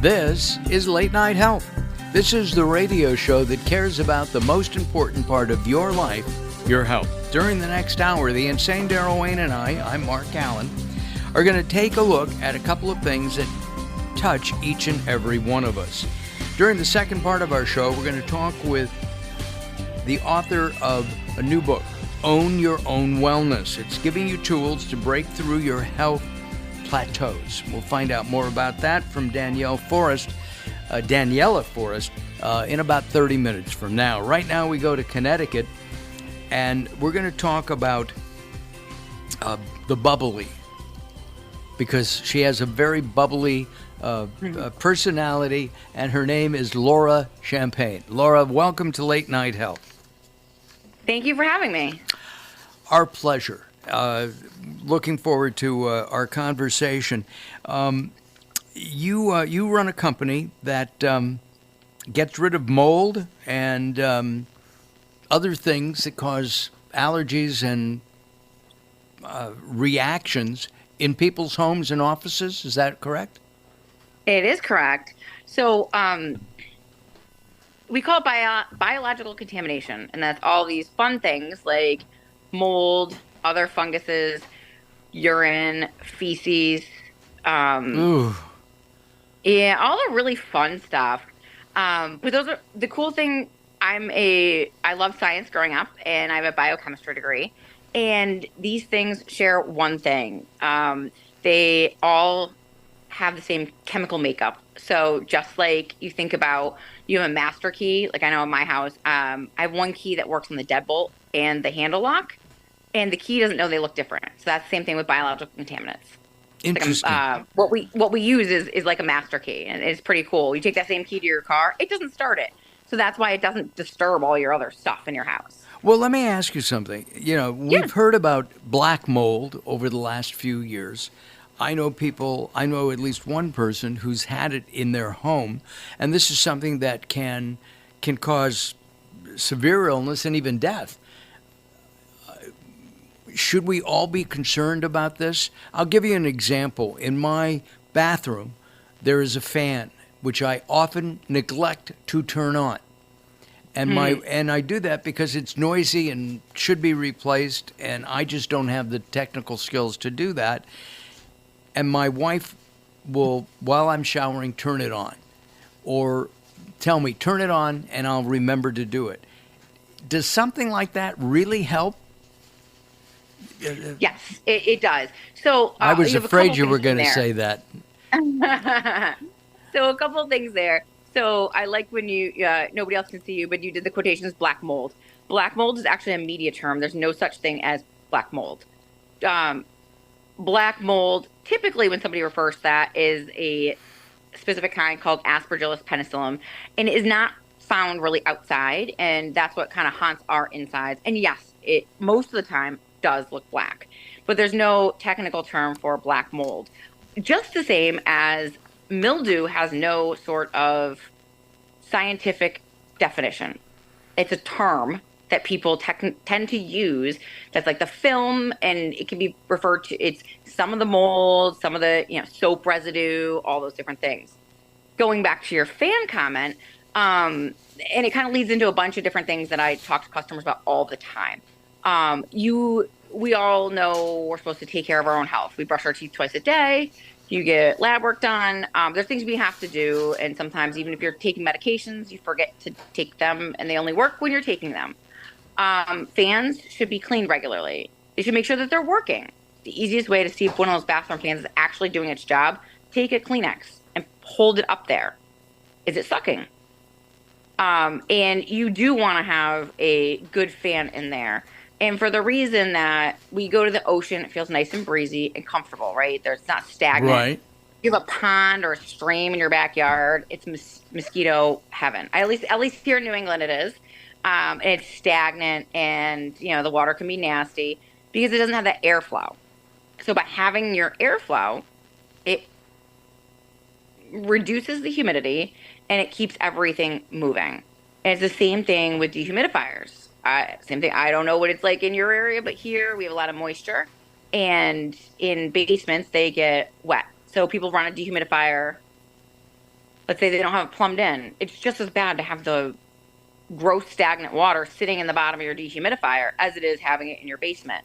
This is Late Night Health. This is the radio show that cares about the most important part of your life, your health. During the next hour, the insane Daryl Wayne and I'm Mark Allen, are going to take a look at a couple of things that touch each and every one of us. During the second part of our show, we're going to talk with the author of a new book, Own Your Own Wellness. It's giving you tools to break through your health plateaus. We'll find out more about that from Daniela Forrest, in about 30 minutes from now. Right now, we go to Connecticut, and we're going to talk about the bubbly, because she has a very bubbly personality, and her name is Laura Champagne. Laura, welcome to Late Night Health. Thank you for having me. Our pleasure. Looking forward to our conversation. You run a company that gets rid of mold and other things that cause allergies and reactions in people's homes and offices. Is that correct? It is correct. So we call it biological contamination, and that's all these fun things like mold, other funguses, urine, feces. Yeah, all the really fun stuff. But those are the cool thing. I love science growing up, and I have a biochemistry degree. And these things share one thing. They all have the same chemical makeup. So just like you think about, you have a master key. Like I know in my house, I have one key that works on the deadbolt and the handle lock, and the key doesn't know they look different. So that's the same thing with biological contaminants. Interesting. Like, what we use is like a master key, and it's pretty cool. You take that same key to your car, it doesn't start it. So that's why it doesn't disturb all your other stuff in your house. Well, let me ask you something. We've heard about black mold over the last few years. I know at least one person who's had it in their home, and this is something that can cause severe illness and even death. Should we all be concerned about this? I'll give you an example. In my bathroom, there is a fan, which I often neglect to turn on. And I do that because it's noisy and should be replaced, and I just don't have the technical skills to do that. And my wife will, while I'm showering, turn it on. Or tell me, turn it on, and I'll remember to do it. Does something like that really help? Yes, it does. So I was afraid you were going to say that. So a couple of things there. So I like when you, nobody else can see you, but you did the quotations black mold. Black mold is actually a media term. There's no such thing as black mold. Black mold, typically when somebody refers to that, is a specific kind called Aspergillus penicillin, and it is not found really outside, and that's what kind of haunts our insides. And yes, it most of the time does look black, but there's no technical term for black mold. Just the same as mildew has no sort of scientific definition. It's a term that people tend to use that's like the film, and it can be referred to, it's some of the mold, some of the soap residue, all those different things. Going back to your fan comment, and it kind of leads into a bunch of different things that I talk to customers about all the time. We all know we're supposed to take care of our own health. We brush our teeth twice a day. You get lab work done. There's things we have to do, and sometimes even if you're taking medications, you forget to take them, and they only work when you're taking them. Fans should be cleaned regularly. You should make sure that they're working. The easiest way to see if one of those bathroom fans is actually doing its job, take a Kleenex and hold it up there. Is it sucking? And you do want to have a good fan in there. And for the reason that we go to the ocean, it feels nice and breezy and comfortable, right? It's not stagnant. Right. You have a pond or a stream in your backyard, it's mosquito heaven. At least here in New England it is. And it's stagnant, and the water can be nasty because it doesn't have that airflow. So by having your airflow, it reduces the humidity and it keeps everything moving. And it's the same thing with dehumidifiers. Same thing. I don't know what it's like in your area, but here we have a lot of moisture, and in basements they get wet. So people run a dehumidifier let's say they don't have it plumbed in, it's just as bad to have the gross stagnant water sitting in the bottom of your dehumidifier as it is having it in your basement.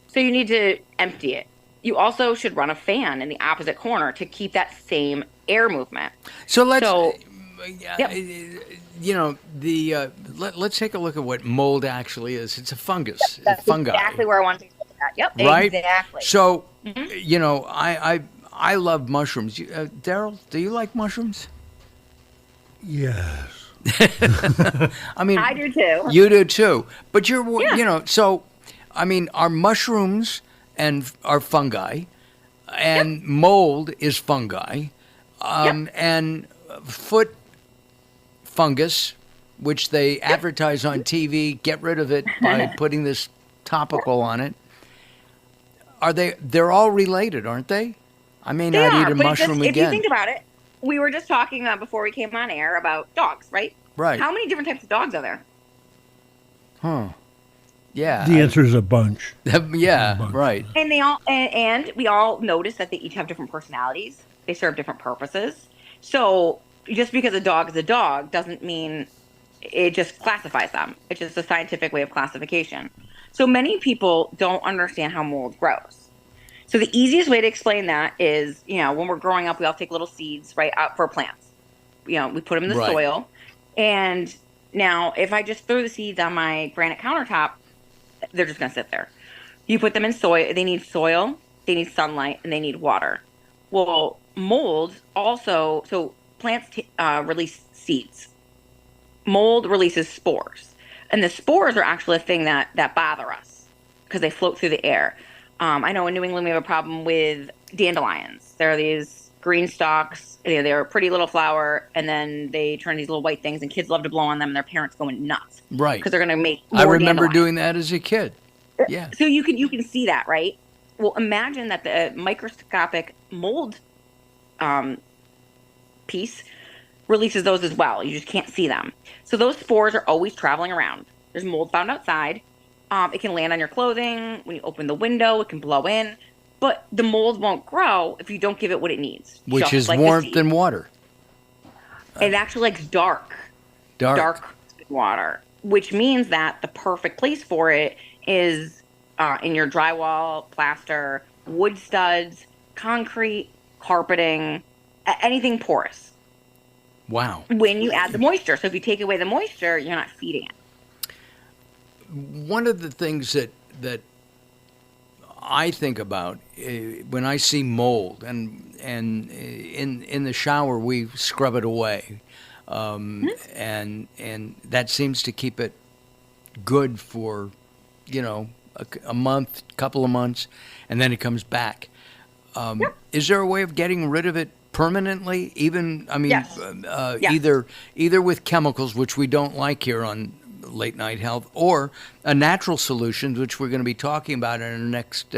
So you need to empty it. You also should run a fan in the opposite corner to keep that same air movement. So let's, Yep. let's take a look at what mold actually is. It's a fungus, That's fungi. exactly where I want to go with that. Yep, Right? exactly. So, I love mushrooms. Daryl, do you like mushrooms? Yes. I mean, I do too. you do too. But Yeah. so, I mean, are mushrooms and are fungi, and mold is fungi, and foot fungus, which they advertise on TV, get rid of it by putting this topical on it. They're all related, aren't they? I may not eat a mushroom if again. you think about it, we were just talking before we came on air about dogs, right? Right. How many different types of dogs are there? Huh. Yeah. The answer is a bunch. Yeah, right. And they all and we all notice that they each have different personalities. They serve different purposes. So just because a dog is a dog doesn't mean it just classifies them. It's just a scientific way of classification. So many people don't understand how mold grows. So the easiest way to explain that is, when we're growing up, we all take little seeds, right, out for plants. We put them in the Right. soil. And now if I just throw the seeds on my granite countertop, they're just going to sit there. You put them in soil. They need soil, they need sunlight, and they need water. Well, mold also, so plants release seeds. Mold releases spores. And the spores are actually a thing that bother us because they float through the air. I know in New England we have a problem with dandelions. There are these green stalks. They're a pretty little flower, and then they turn these little white things, and kids love to blow on them, and their parents going nuts. Right. Because they're going to make more I remember dandelions. doing that as a kid. Yeah. So you can see that, right? Well, imagine that the microscopic mold piece releases those as well. You just can't see them. So those spores are always traveling around. There's mold found outside. It can land on your clothing. When you open the window, it can blow in. But the mold won't grow if you don't give it what it needs. Which just is like the warmth seed. and water. It actually likes dark water, which means that the perfect place for it is in your drywall, plaster, wood studs, concrete, carpeting, anything porous. Wow. When you add the moisture. So if you take away the moisture, you're not feeding it. One of the things that I think about when I see mold, and in the shower we scrub it away, and that seems to keep it good for a month, couple of months, and then it comes back. Is there a way of getting rid of it permanently? Even Yes. Yes. Either with chemicals, which we don't like here on Late Night Health, or a natural solution, which we're going to be talking about in our next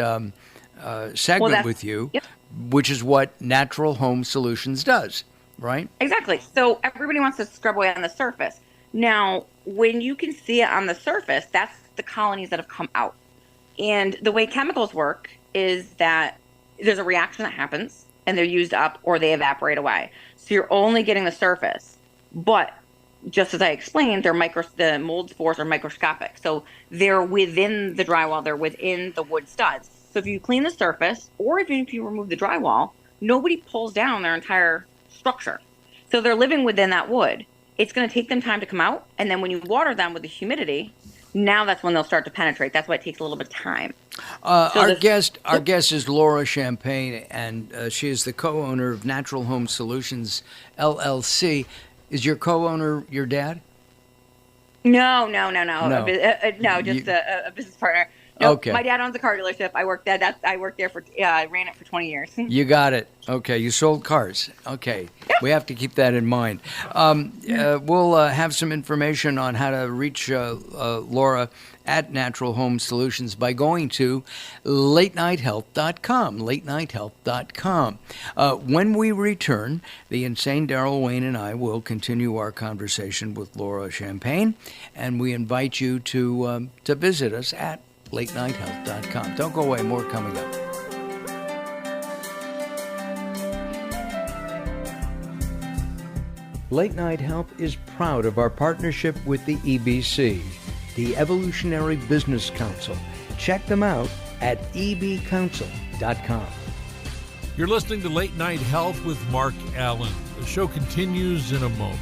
segment with you, Yep. which is what Natural Home Solutions does, right? Exactly. So everybody wants to scrub away on the surface. Now, when you can see it on the surface, that's the colonies that have come out. And the way chemicals work is that there's a reaction that happens, and they're used up or they evaporate away. So you're only getting the surface. But just as I explained, the mold spores are microscopic. So they're within the drywall, they're within the wood studs. So if you clean the surface, or even if you remove the drywall, nobody pulls down their entire structure. So they're living within that wood. It's going to take them time to come out. And then when you water them with the humidity, now that's when they'll start to penetrate. That's why it takes a little bit of time. Our guest is Laura Champagne, and she is the co-owner of Natural Home Solutions, LLC. Is your co-owner your dad? No. No. Just a business partner. No, Okay. My dad owns a car dealership. I worked there. I ran it for 20 years. You got it. Okay, you sold cars. Okay, we have to keep that in mind. We'll have some information on how to reach Laura at Natural Home Solutions by going to latenighthealth.com, latenighthealth.com. When we return, the insane Daryl Wayne and I will continue our conversation with Laura Champagne, and we invite you to visit us at latenighthealth.com. Don't go away, more coming up. Late Night Health is proud of our partnership with the EBC, the Evolutionary Business Council. Check them out at ebcouncil.com. You're listening to Late Night Health with Mark Allen. The show continues in a moment.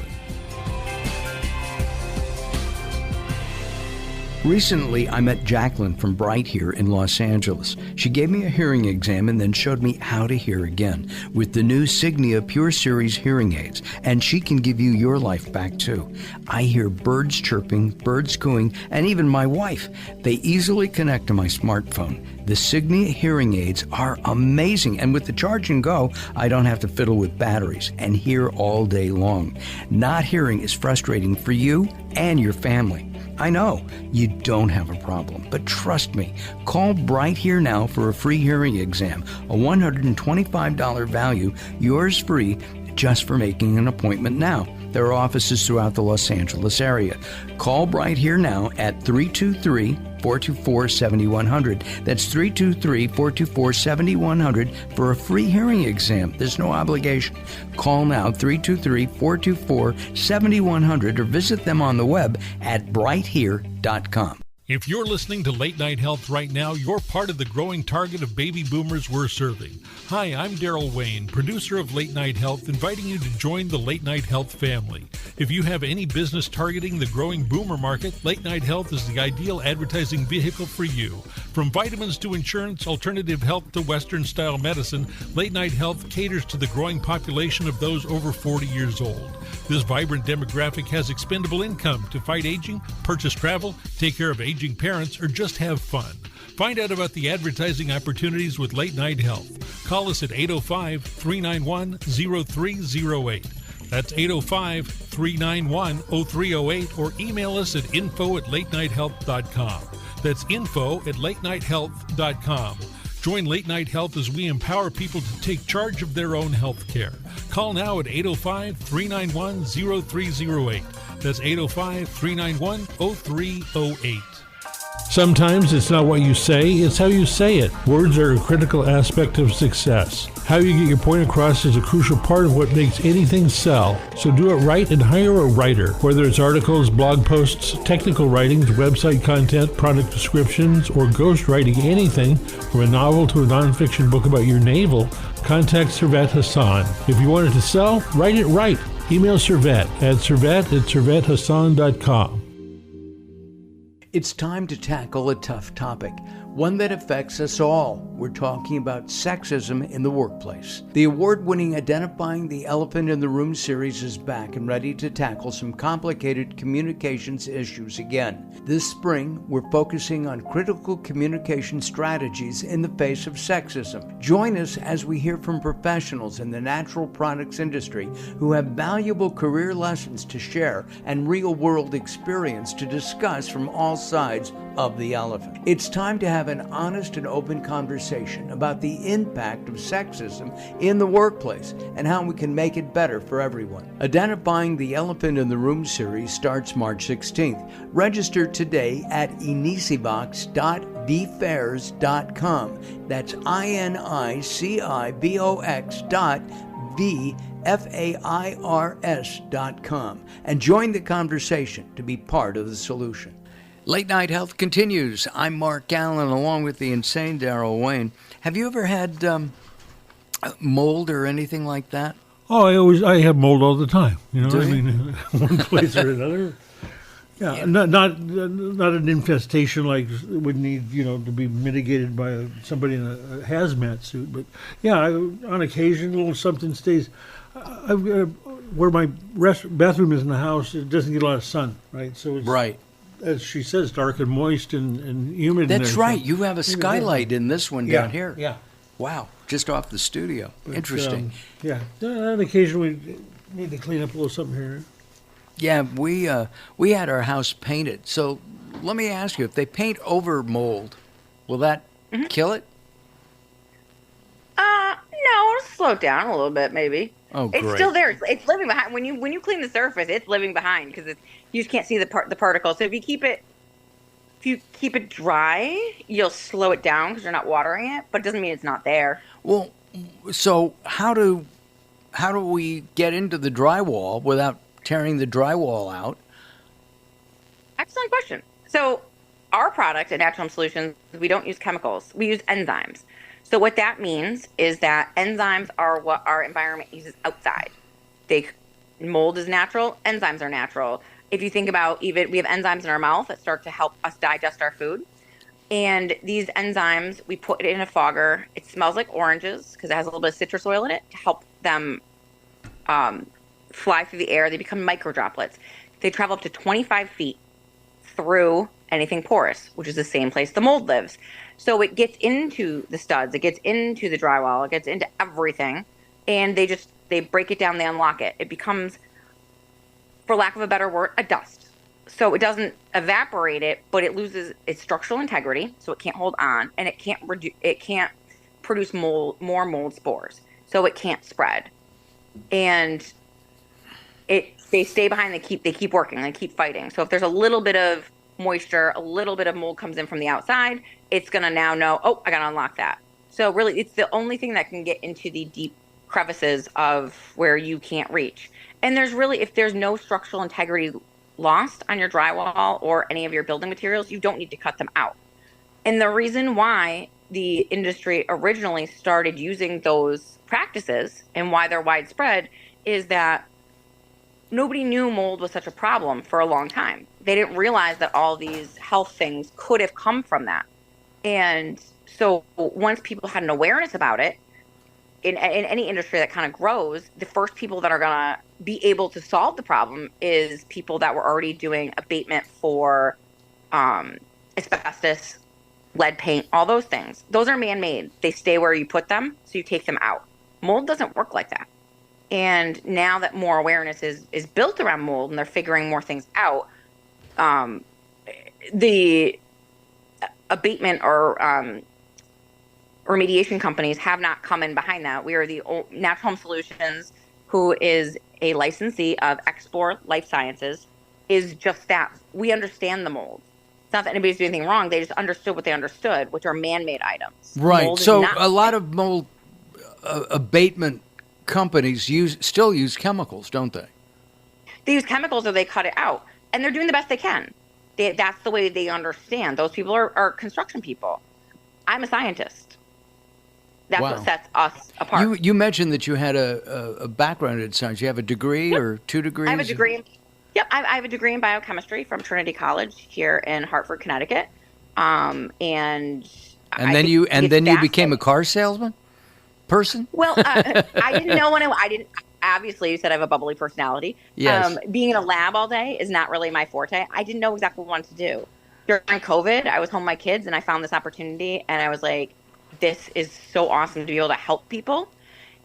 Recently, I met Jacqueline from Bright here in Los Angeles. She gave me a hearing exam and then showed me how to hear again with the new Signia Pure Series hearing aids, and she can give you your life back too. I hear birds chirping, birds cooing, and even my wife. They easily connect to my smartphone. The Signia hearing aids are amazing, and with the charge and go, I don't have to fiddle with batteries and hear all day long. Not hearing is frustrating for you and your family. I know you don't have a problem, but trust me, call Bright Here now for a free hearing exam, a $125 value, yours free, just for making an appointment now. There are offices throughout the Los Angeles area. Call Bright Here now at 323-424-7100. That's 323-424-7100 for a free hearing exam. There's no obligation. Call now, 323-424-7100, or visit them on the web at brighthere.com. If you're listening to Late Night Health right now, you're part of the growing target of baby boomers we're serving. Hi, I'm Daryl Wayne, producer of Late Night Health, inviting you to join the Late Night Health family. If you have any business targeting the growing boomer market, Late Night Health is the ideal advertising vehicle for you. From vitamins to insurance, alternative health to Western-style medicine, Late Night Health caters to the growing population of those over 40 years old. This vibrant demographic has expendable income to fight aging, purchase travel, take care of aging parents, or just have fun. Find out about the advertising opportunities with Late Night Health. Call us at 805-391-0308. That's 805-391-0308, or email us at info@latenighthealth.com. That's info@latenighthealth.com. Join Late Night Health as we empower people to take charge of their own health care. Call now at 805-391-0308. That's 805-391-0308. Sometimes it's not what you say, it's how you say it. Words are a critical aspect of success. How you get your point across is a crucial part of what makes anything sell. So do it right and hire a writer. Whether it's articles, blog posts, technical writings, website content, product descriptions, or ghostwriting anything from a novel to a nonfiction book about your navel, contact Servet Hassan. If you want it to sell, write it right. Email Servet at servet@servethassan.com. It's time to tackle a tough topic, one that affects us all. We're talking about sexism in the workplace. The award-winning Identifying the Elephant in the Room series is back and ready to tackle some complicated communications issues again. This spring, we're focusing on critical communication strategies in the face of sexism. Join us as we hear from professionals in the natural products industry who have valuable career lessons to share and real-world experience to discuss from all sides of the elephant. It's time to have an honest and open conversation about the impact of sexism in the workplace and how we can make it better for everyone. Identifying the Elephant in the Room series starts March 16th. Register today at inicibox.vfairs.com. That's INICIBOX.VFAIRS.com, and join the conversation to be part of the solution. Late Night Health continues. I'm Mark Allen, along with the insane Daryl Wayne. Have you ever had mold or anything like that? Oh, I have mold all the time. You know, one place or another. Yeah, not an infestation like would need to be mitigated by somebody in a hazmat suit, but yeah, on occasion, a little something stays. Where my bathroom is in the house, it doesn't get a lot of sun, right? So it's right. As she says, dark and moist and humid. That's right. You have a skylight in this one down here. Yeah. Wow. Just off the studio. But, interesting. Yeah. On occasion, we need to clean up a little something here. Yeah, we had our house painted. So let me ask you, if they paint over mold, will that kill it? No, it'll slow it down a little bit, maybe. Oh, great. It's still there. It's living behind. When you clean the surface, it's living behind because you just can't see the particles. So if you keep it dry, you'll slow it down because you're not watering it. But it doesn't mean it's not there. Well, so how do how do we get into the drywall without tearing the drywall out? Excellent question. So our product at Natural Home Solutions, we don't use chemicals. We use enzymes. So what that means is that enzymes are what our environment uses outside. Mold is natural, enzymes are natural. If you think about, even we have enzymes in our mouth that start to help us digest our food. And these enzymes, we put it in a fogger. It smells like oranges because it has a little bit of citrus oil in it to help them fly through the air. They become micro droplets. They travel up to 25 feet through anything porous, which is the same place the mold lives. So it gets into the studs, it gets into the drywall, it gets into everything, and they break it down, they unlock it. It becomes, for lack of a better word, a dust. So it doesn't evaporate it, but it loses its structural integrity, so it can't hold on, and it can't produce more mold spores, so it can't spread. And they stay behind. They keep working. They keep fighting. So if there's a little bit of moisture, a little bit of mold comes in from the outside, it's gonna now know, oh, I gotta unlock that. So really, it's the only thing that can get into the deep crevices of where you can't reach. And if there's no structural integrity lost on your drywall or any of your building materials, you don't need to cut them out. And the reason why the industry originally started using those practices and why they're widespread is that nobody knew mold was such a problem for a long time. They didn't realize that all these health things could have come from that. And so once people had an awareness about it, in any industry that kind of grows, the first people that are going to be able to solve the problem is people that were already doing abatement for asbestos, lead paint, all those things. Those are man-made. They stay where you put them, so you take them out. Mold doesn't work like that. And now that more awareness is built around mold and they're figuring more things out, the abatement or remediation companies have not come in behind that. We are the Natural Home Solutions, who is a licensee of Export Life Sciences, is just that. We understand the mold. It's not that anybody's doing anything wrong. They just understood what they understood, which are man-made items. Right. Mold So a lot of mold abatement companies still use chemicals, don't they? They use chemicals or they cut it out. And they're doing the best they can. That's the way they understand. Those people are construction people. I'm a scientist. That's Wow. what sets us apart. You mentioned that you had a background in science. You have a degree or 2 degrees? I have a degree. Yep, I have a degree in biochemistry from Trinity College here in Hartford, Connecticut. And then you became a car salesman person? Well, I didn't know I didn't. Obviously, you said I have a bubbly personality. Yes. Being in a lab all day is not really my forte. I didn't know exactly what I wanted to do. During COVID, I was home with my kids, and I found this opportunity, and I was like, this is so awesome to be able to help people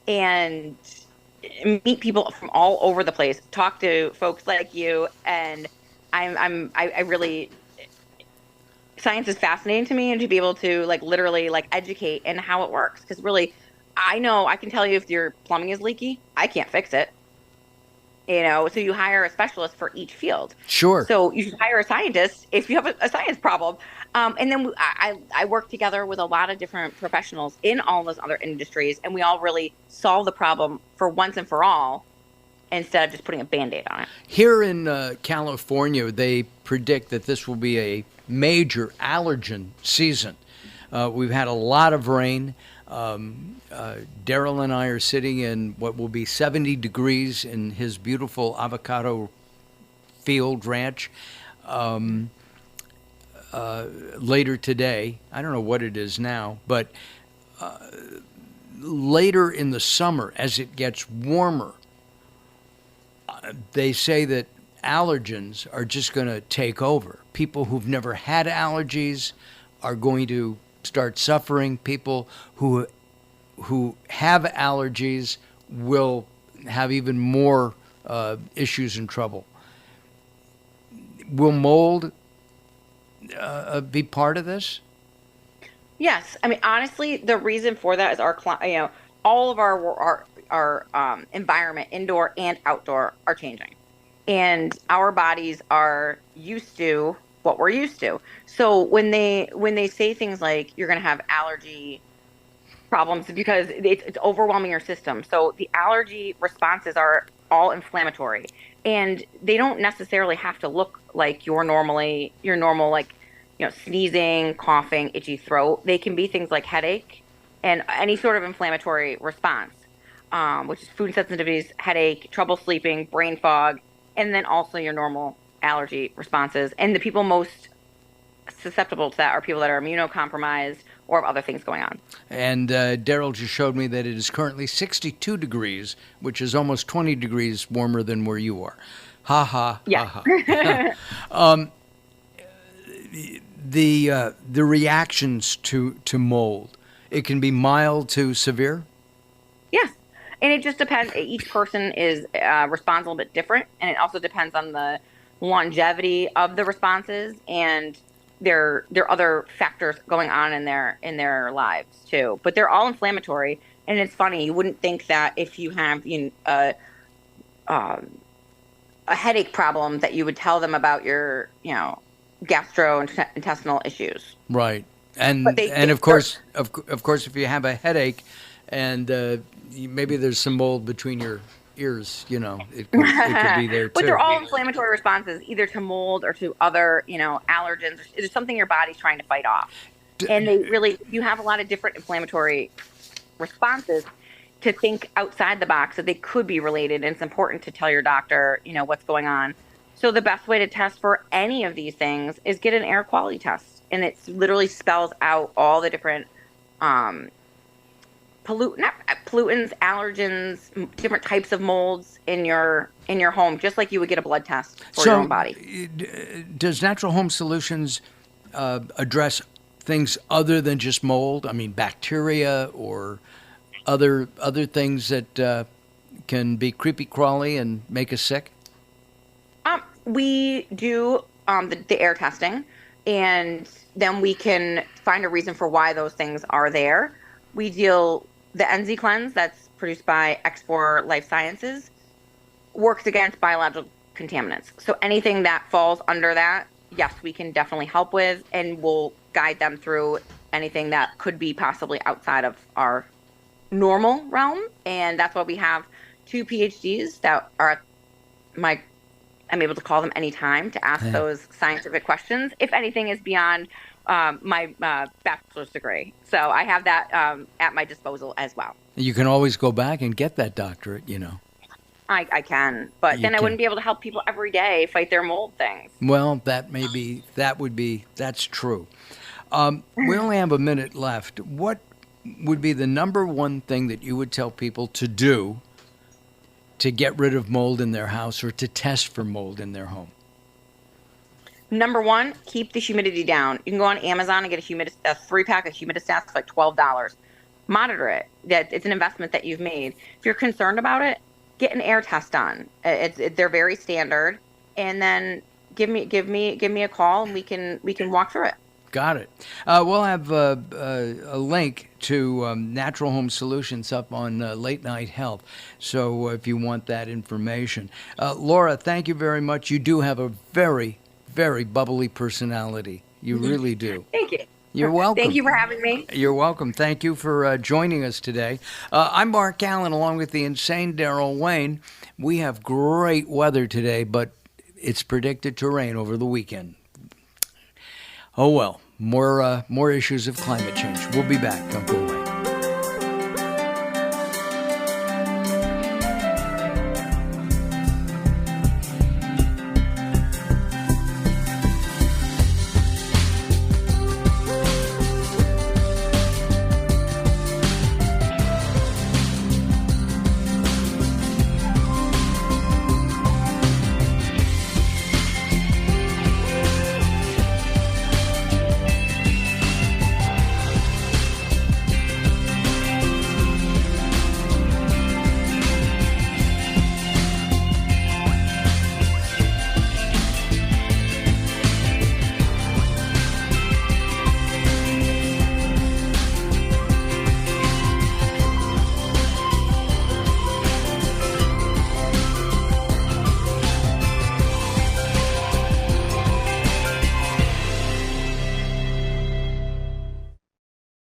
and meet people from all over the place, talk to folks like you. And I really, science is fascinating to me, and to be able to literally educate and how it works. Because really, I can tell you if your plumbing is leaky, I can't fix it. So you hire a specialist for each field. Sure. So you should hire a scientist if you have a science problem. And then I work together with a lot of different professionals in all those other industries, and we all really solve the problem for once and for all instead of just putting a Band-Aid on it. Here in California, they predict that this will be a major allergen season. We've had a lot of rain. Daryl and I are sitting in what will be 70 degrees in his beautiful avocado field ranch. Later today, I don't know what it is now, but later in the summer, as it gets warmer, they say that allergens are just going to take over. People who've never had allergies are going to start suffering. People who have allergies will have even more issues and trouble. Will mold be part of this? Yes, I mean honestly, the reason for that is all of our environment, indoor and outdoor, are changing, and our bodies are used to what we're used to. So when they say things like you're going to have allergy problems because it's overwhelming your system. So the allergy responses are all inflammatory, and they don't necessarily have to look like your normal, like, sneezing, coughing, itchy throat. They can be things like headache and any sort of inflammatory response, which is food sensitivities, headache, trouble sleeping, brain fog, and then also your normal allergy responses. And the people most susceptible to that are people that are immunocompromised or have other things going on. And Daryl just showed me that it is currently 62 degrees, which is almost 20 degrees warmer than where you are. Ha ha. Yeah. Ha, ha. The reactions to mold, it can be mild to severe? Yes. And it just depends. Each person is responds a little bit different. And it also depends on the longevity of the responses and there are other factors going on in their lives too. But they're all inflammatory. And it's funny, you wouldn't think that if you have a headache problem that you would tell them about your gastrointestinal issues. Right. And of course, if you have a headache and maybe there's some mold between your ears, it could be there too. But they're all inflammatory responses, either to mold or to other, allergens. It's something your body's trying to fight off. And you have a lot of different inflammatory responses, to think outside the box that they could be related. And it's important to tell your doctor, what's going on. So the best way to test for any of these things is get an air quality test. And it literally spells out all the different pollutants, allergens, different types of molds in your home, just like you would get a blood test for your own body. Does Natural Home Solutions address things other than just mold? I mean, bacteria or other things that can be creepy crawly and make us sick? We do the air testing, and then we can find a reason for why those things are there. We deal the NZ Cleanse that's produced by X4 Life Sciences works against biological contaminants. So anything that falls under that, yes, we can definitely help with, and we'll guide them through anything that could be possibly outside of our normal realm. And that's why we have 2 PhDs that are I'm able to call them anytime to ask those scientific questions if anything is beyond my bachelor's degree. So I have that at my disposal as well. You can always go back and get that doctorate, I can, but then I wouldn't be able to help people every day fight their mold things. Well, that's true. We only have a minute left. What would be the number one thing that you would tell people to do to get rid of mold in their house or to test for mold in their home? Number one, keep the humidity down. You can go on Amazon and get a 3-pack of humidistats for like $12. Monitor it. That it's an investment that you've made. If you're concerned about it, get an air test done. They're very standard. And then give me a call and we can walk through it. Got it. We'll have a link to Natural Home Solutions up on Late Night Health. So if you want that information. Laura, thank you very much. You do have a very, very bubbly personality. You really do. Thank you. You're welcome. Thank you for having me. You're welcome. Thank you for joining us today. I'm Mark Allen, along with the insane Daryl Wayne. We have great weather today, but it's predicted to rain over the weekend. Oh well, more issues of climate change. We'll be back. Don't go away.